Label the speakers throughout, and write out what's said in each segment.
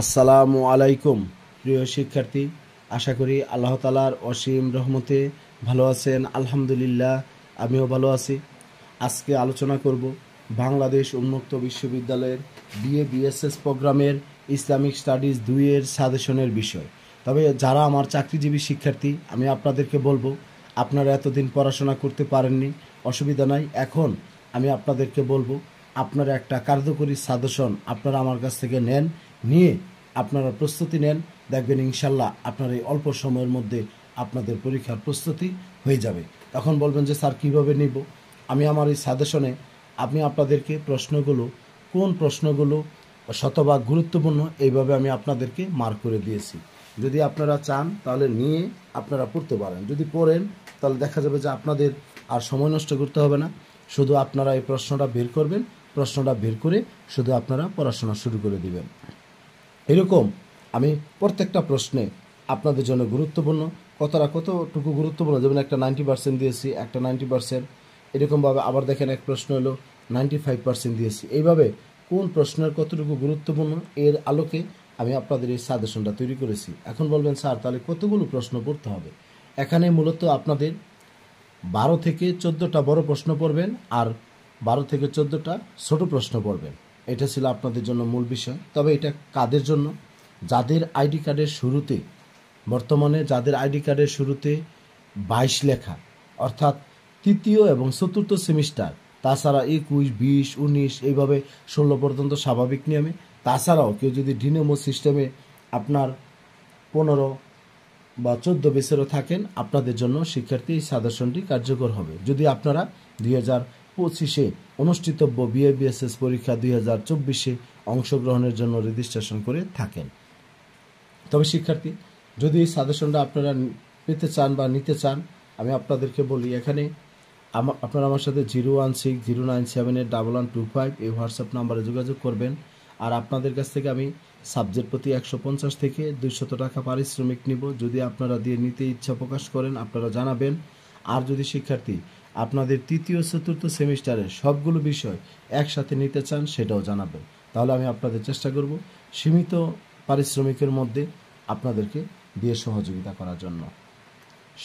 Speaker 1: আসসালামু আলাইকুম প্রিয় শিক্ষার্থী, আশা করি আল্লাহ তাআলার অসীম রহমতে ভালো আছেন। আলহামদুলিল্লাহ, আমিও ভালো আছি। আজকে আলোচনা করব বাংলাদেশ উন্মুক্ত বিশ্ববিদ্যালয়ের বিএ বিএসএস প্রোগ্রামের ইসলামিক স্টাডিজ 2 এর সাজেশনের বিষয়। তবে যারা আমার চাকরিজীবী শিক্ষার্থী, আমি আপনাদেরকে বলবো, আপনারা এতদিন পড়াশোনা করতে পারেননি, অসুবিধা নাই। এখন আমি আপনাদেরকে বলবো, আপনারা একটা কার্যকরী সাজেশন আপনারা আমার কাছ থেকে নেন, নিয়ে আপনারা প্রস্তুতি নেন। দেখবেন ইনশাল্লাহ আপনার এই অল্প সময়ের মধ্যে আপনাদের পরীক্ষার প্রস্তুতি হয়ে যাবে। তখন বলবেন যে স্যার কীভাবে নিব? আমি আমার এই সাজেশনে আমি আপনাদেরকে কোন প্রশ্নগুলো শতভাগ গুরুত্বপূর্ণ, এইভাবে আমি আপনাদেরকে মার্ক করে দিয়েছি। যদি আপনারা চান তাহলে নিয়ে আপনারা পড়তে পারেন। যদি পড়েন তাহলে দেখা যাবে যে আপনাদের আর সময় নষ্ট করতে হবে না। শুধু আপনারা এই প্রশ্নটা বের করবেন, প্রশ্নটা বের করে শুধু আপনারা পড়াশোনা শুরু করে দিবেন। এরকম আমি প্রত্যেকটা প্রশ্নে আপনাদের জন্য গুরুত্বপূর্ণ, কতটুকু গুরুত্বপূর্ণ, যেমন একটা 90% দিয়েছি, একটা 90%, এরকমভাবে আবার দেখেন এক প্রশ্ন হলো 95% দিয়েছি। এইভাবে কোন প্রশ্নের কতটুকু গুরুত্বপূর্ণ এর আলোকে আমি আপনাদের এই সাজেশনটা তৈরি করেছি। এখন বলবেন স্যার তাহলে কতগুলো প্রশ্ন পড়তে হবে? এখানে মূলত আপনাদের 12 থেকে 14টা বড় প্রশ্ন পড়বেন আর 12 থেকে 14টা ছোট প্রশ্ন পড়বেন। এটা ছিল আপনাদের জন্য মূল বিষয়। তবে এটা কাদের জন্য? যাদের আইডি কার্ডের শুরুতে, বর্তমানে যাদের আইডি কার্ডের শুরুতে 22 লেখা, অর্থাৎ তৃতীয় এবং চতুর্থ সেমিস্টার, তাছাড়া 21, 20, 19 এইভাবে 16 পর্যন্ত স্বাভাবিক নিয়মে, তাছাড়াও কেউ যদি ডিনেমো সিস্টেমে আপনার 15 বা 14 বেসেরও থাকেন, আপনাদের জন্য শিক্ষার্থী এই সাজেশনটি কার্যকর হবে। যদি আপনারা 2025-এ অনুষ্ঠিতব্য বিএ বিএসএস পরীক্ষা 2024-এ অংশগ্রহণের জন্য রেজিস্ট্রেশন করে থাকেন। তবে শিক্ষার্থী, যদি এই সাজেশনটা আপনারা পেতে চান বা নিতে চান, আমি আপনাদেরকে বলি, এখানে আপনারা আমার সাথে 01609781125 এই হোয়াটসঅ্যাপ নাম্বারে যোগাযোগ করবেন। আর আপনাদের কাছ থেকে আমি সাবজেক্ট প্রতি 150 থেকে 200 টাকা পারিশ্রমিক নিব। যদি আপনারা দিয়ে নিতে ইচ্ছা প্রকাশ করেন আপনারা জানাবেন। আর যদি শিক্ষার্থী আপনাদের তৃতীয় চতুর্থ সেমিস্টারের সবগুলো বিষয় একসাথে নিতে চান, সেটাও জানাবেন। তাহলে আমি আপনাদের চেষ্টা করব সীমিত পারিশ্রমিকের মধ্যে আপনাদেরকে দিয়ে সহযোগিতা করার জন্য।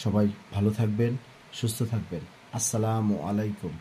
Speaker 1: সবাই ভালো থাকবেন, সুস্থ থাকবেন। আসসালামু আলাইকুম।